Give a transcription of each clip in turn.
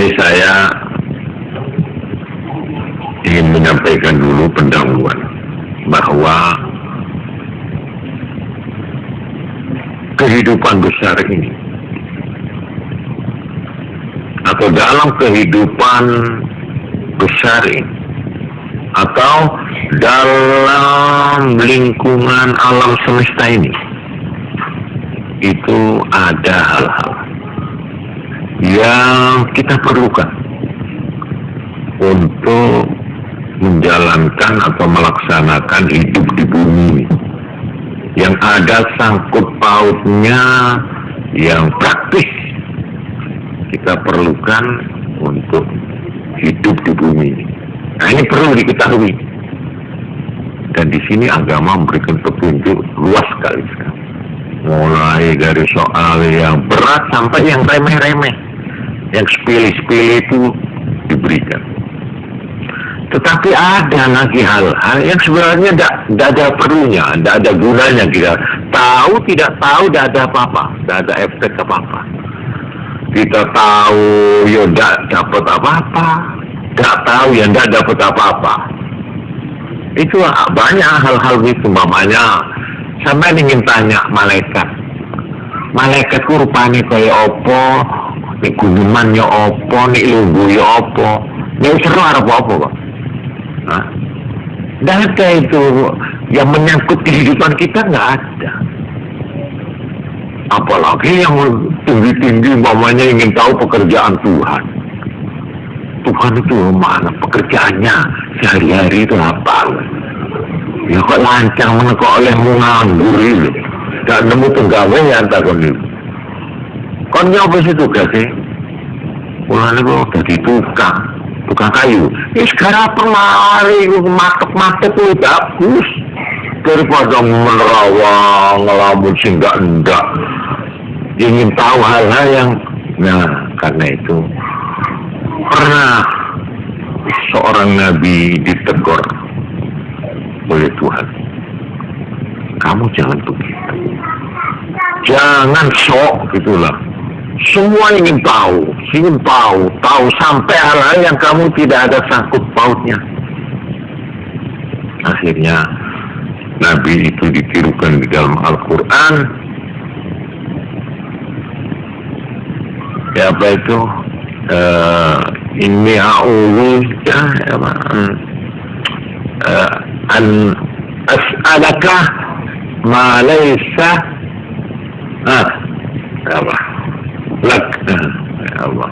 Ini saya ingin menyampaikan dulu pendahuluan bahwa kehidupan besar ini atau dalam kehidupan besar ini atau dalam lingkungan alam semesta ini itu ada hal-hal yang kita perlukan untuk menjalankan atau melaksanakan hidup di bumi ini, yang ada sangkut pautnya yang praktis kita perlukan untuk hidup di bumi ini. Nah, ini perlu diketahui, dan di sini agama memberikan petunjuk luas sekali, mulai dari soal yang berat sampai yang remeh-remeh, yang sepele-sepele itu diberikan. Tetapi ada lagi hal-hal yang sebenarnya tidak ada perlunya, tidak ada gunanya. Kita tahu, tidak tahu, tidak ada apa-apa, tidak ada efek apa-apa. Kita tahu, ya tidak dapat apa-apa. Tidak tahu, ya tidak dapat apa-apa. Itu banyak hal-hal gitu. Mamanya, sampai ingin tanya malaikat. Malaikat ku rupanya kayak opo, nih gunungan ya opo, nih lugu ya opo. Nih seru harap apa, Pak? Nah, tidak ada itu yang menyangkut kehidupan kita, nggak ada. Apalagi yang tinggi-tinggi mamanya ingin tahu pekerjaan Tuhan. Tuhan itu mana pekerjaannya sehari-hari itu apa? Ya kok lancar mana kok olehmu nganggur itu, tidak nemu penggawaian takon itu. Kon apa sih tugas sih? Mulane kok jadi tukang kayu. Sekarang permari matek-matek itu bagus daripada menerawang ngelamun sih enggak ingin tahu hal-hal yang, nah karena itu pernah seorang nabi ditegur oleh Tuhan, kamu jangan begitu, jangan sok gitulah. Semua ingin tahu sampai hal-hal yang kamu tidak ada sangkut pautnya. Akhirnya Nabi itu ditirukan di dalam Al-Quran. Ya apa itu? Inni a'udzu an as'alaka ma laysa apa? Lak, ya Allah,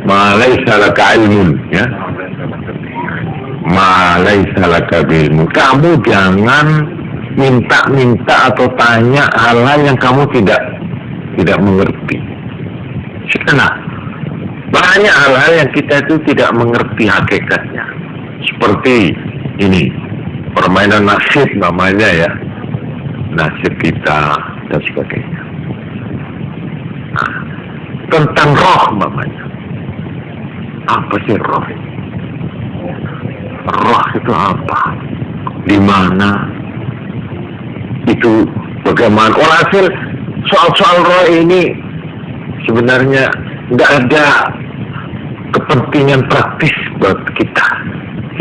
ma laysa laka ilmun, ya, ma laysa laka ilmun. Kamu jangan minta atau tanya hal-hal yang kamu tidak mengerti. Karena banyak hal-hal yang kita itu tidak mengerti hakikatnya. Seperti ini, permainan nasib namanya ya, nasib kita dan sebagainya. Nah, tentang roh namanya. Apa sih roh? Roh itu apa? Di mana? Itu bagaimana? Hasil soal-soal roh ini sebenarnya nggak ada kepentingan praktis buat kita.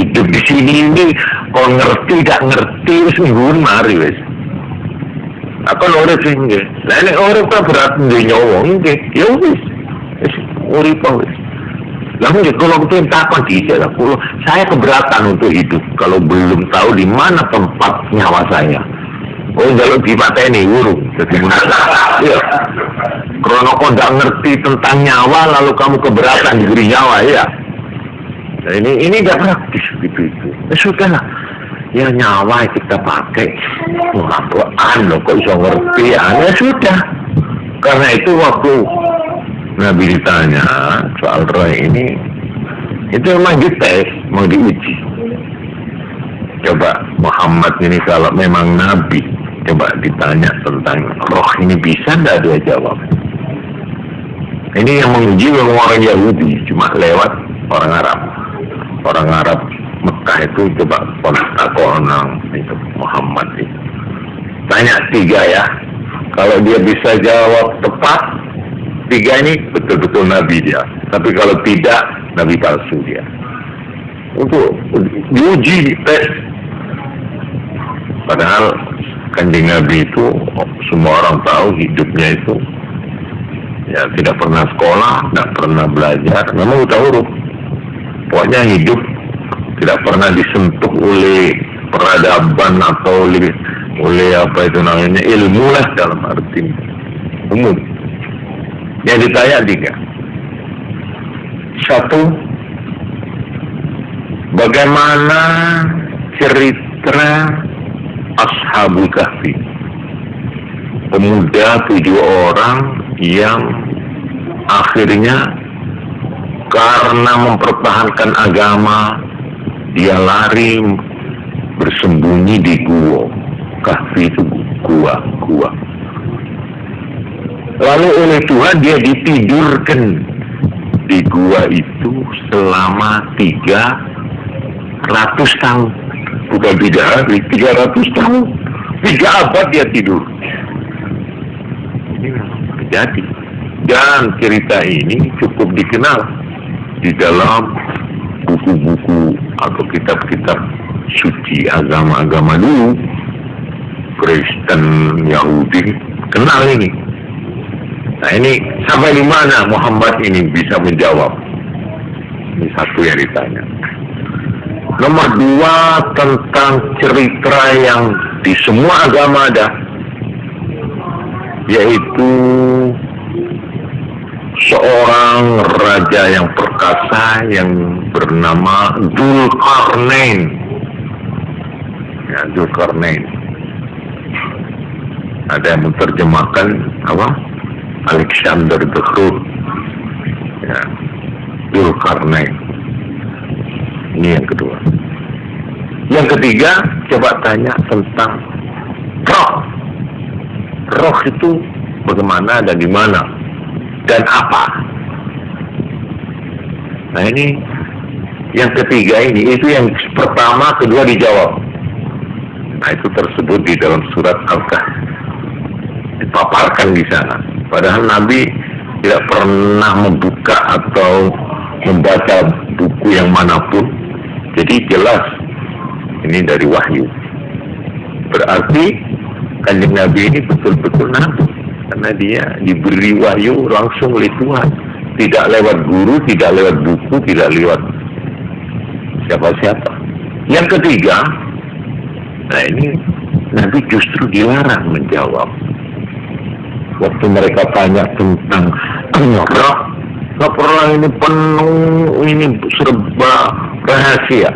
Hidup di sini ini, kalau ngerti tidak ngerti, wis mingguan mari wis. Apa lore sih nggih? Lah nek urip kok berat dunya wong nggih, ya wis. Wis urip wis. Lah nggih kalau kita takon dhisik lah, saya keberatan untuk hidup kalau belum tahu di mana tempat nyawa saya. Oh, kalau dipateni urung dadi iya. Karena kok nggak ngerti tentang nyawa lalu kamu keberatan diberi nyawa ya. Nah, ini nggak praktis gitu itu. Sudahlah. Ya nyawa kita pakai Quran loh, kok bisa ngerti ya sudah. Karena itu waktu Nabi ditanya soal roh ini, itu memang dites, mau diuji. Coba Muhammad ini kalau memang Nabi, coba ditanya tentang roh ini bisa tidak dia jawab. Ini yang menguji memang orang Yahudi, cuma lewat orang Arab. Orang Arab Mekah itu coba kontak itu Muhammad itu. Tanya 3 ya. Kalau dia bisa jawab tepat, ketiga ini betul-betul nabi dia. Tapi kalau tidak, nabi palsu dia. Untuk diuji, tes. Padahal Kanjeng Nabi itu semua orang tahu hidupnya itu ya tidak pernah sekolah, tidak pernah belajar, memang udah huruf. Pokoknya hidup tidak pernah disentuh oleh peradaban atau oleh apa itu namanya ilmu lah dalam arti umum. Yang ditanya 3. 1, bagaimana cerita Ashabul Kahfi, pemuda 7 orang yang akhirnya karena mempertahankan agama dia lari bersembunyi di gua. Kahfi itu gua. Lalu oleh Tuhan dia ditidurkan di gua itu selama 300 tahun. Bukan 3 hari, 300 tahun. 3 abad dia tidur. Ini memang terjadi. Dan cerita ini cukup dikenal di dalam buku-buku atau kitab-kitab suci agama-agama dulu. Kristen, Yahudi, kenal ini. Nah ini sampai di mana Muhammad ini bisa menjawab? Ini satu yang ditanya. Nomor 2, tentang cerita yang di semua agama ada, yaitu seorang raja yang perkasa yang bernama Dzulkarnain. Ya, Dzulkarnain. Ada yang menerjemahkan apa? Alexander the Great. Ya, Dzulkarnain. Ini yang kedua. Yang ketiga, coba tanya tentang roh. Roh itu bagaimana dan di mana dan apa? Nah ini yang ketiga ini, itu yang pertama, kedua dijawab. Nah itu tersebut di dalam surat Al-Kahfi, dipaparkan di sana. Padahal Nabi tidak pernah membuka atau membaca buku yang manapun. Jadi jelas ini dari wahyu. Berarti Kanjeng Nabi ini betul-betul nabi, karena dia diberi wahyu langsung oleh Tuhan, tidak lewat guru, tidak lewat buku, tidak lewat siapa-siapa. Yang ketiga, nah ini Nabi justru dilarang menjawab. Waktu mereka tanya tentang roh, laporan ini penuh, ini serba rahasia.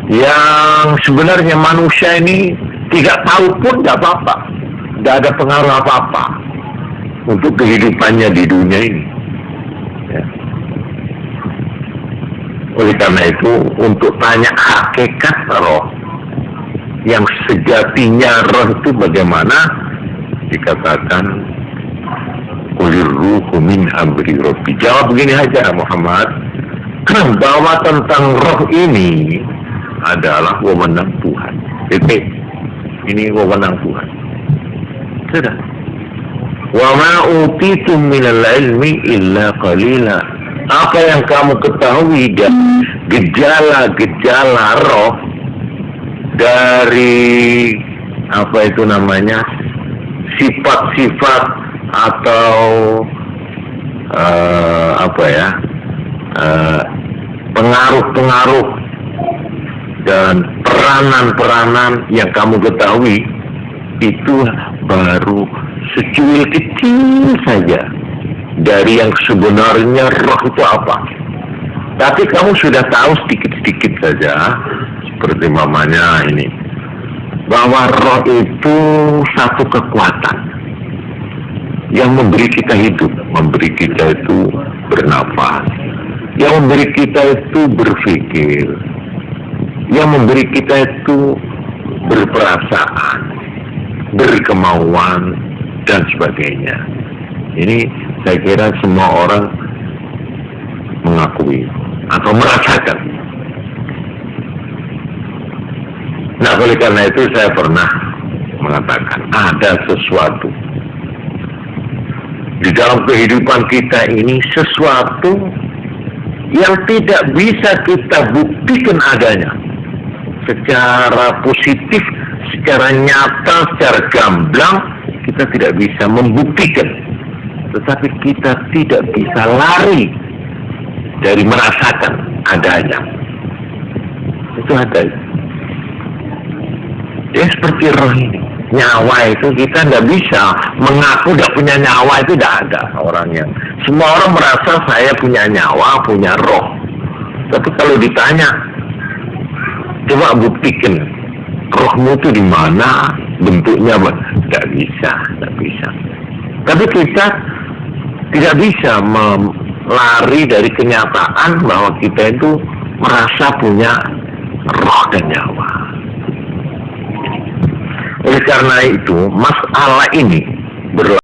Yang sebenarnya manusia ini tidak tahu pun tidak apa-apa, tidak ada pengaruh apa-apa untuk kehidupannya di dunia ini. Ya. Oleh karena itu, untuk tanya hakikat roh, yang sejatinya roh itu bagaimana, dikatakan Qulir ruhu min amri rabbi. Jawab begini aja Muhammad, bahwa tentang roh ini adalah wewenang Tuhan. Ini wewenang Tuhan. Sudah. Wa ma utitum minal ilmi illa qalila. Apa yang kamu ketahui dari gejala-gejala roh, dari apa itu namanya, sifat-sifat atau pengaruh-pengaruh dan peranan-peranan yang kamu ketahui, itu baru secuil kecil saja dari yang sebenarnya roh itu apa. Tapi kamu sudah tahu sedikit-sedikit saja, seperti mamanya ini, bahwa roh itu satu kekuatan yang memberi kita hidup, memberi kita itu bernafas, yang memberi kita itu berpikir, yang memberi kita itu berperasaan, berkemauan, dan sebagainya. Ini saya kira semua orang mengakui atau merasakan. Nah, oleh karena itu saya pernah mengatakan ada sesuatu di dalam kehidupan kita ini sesuatu yang tidak bisa kita buktikan adanya secara positif, secara nyata, secara gamblang. Kita tidak bisa membuktikan, tetapi kita tidak bisa lari dari merasakan adanya. Itu ada. Ya seperti roh ini, nyawa itu kita tidak bisa mengaku tidak punya nyawa, itu tidak ada orang yang. Semua orang merasa saya punya nyawa, punya roh. Tapi kalau ditanya, coba buktikan rohmu itu di mana, bentuknya apa? Tidak bisa, tidak bisa. Tapi kita tidak bisa lari dari kenyataan bahwa kita itu merasa punya roh dan nyawa. Oleh karena itu, masalah ini berlaku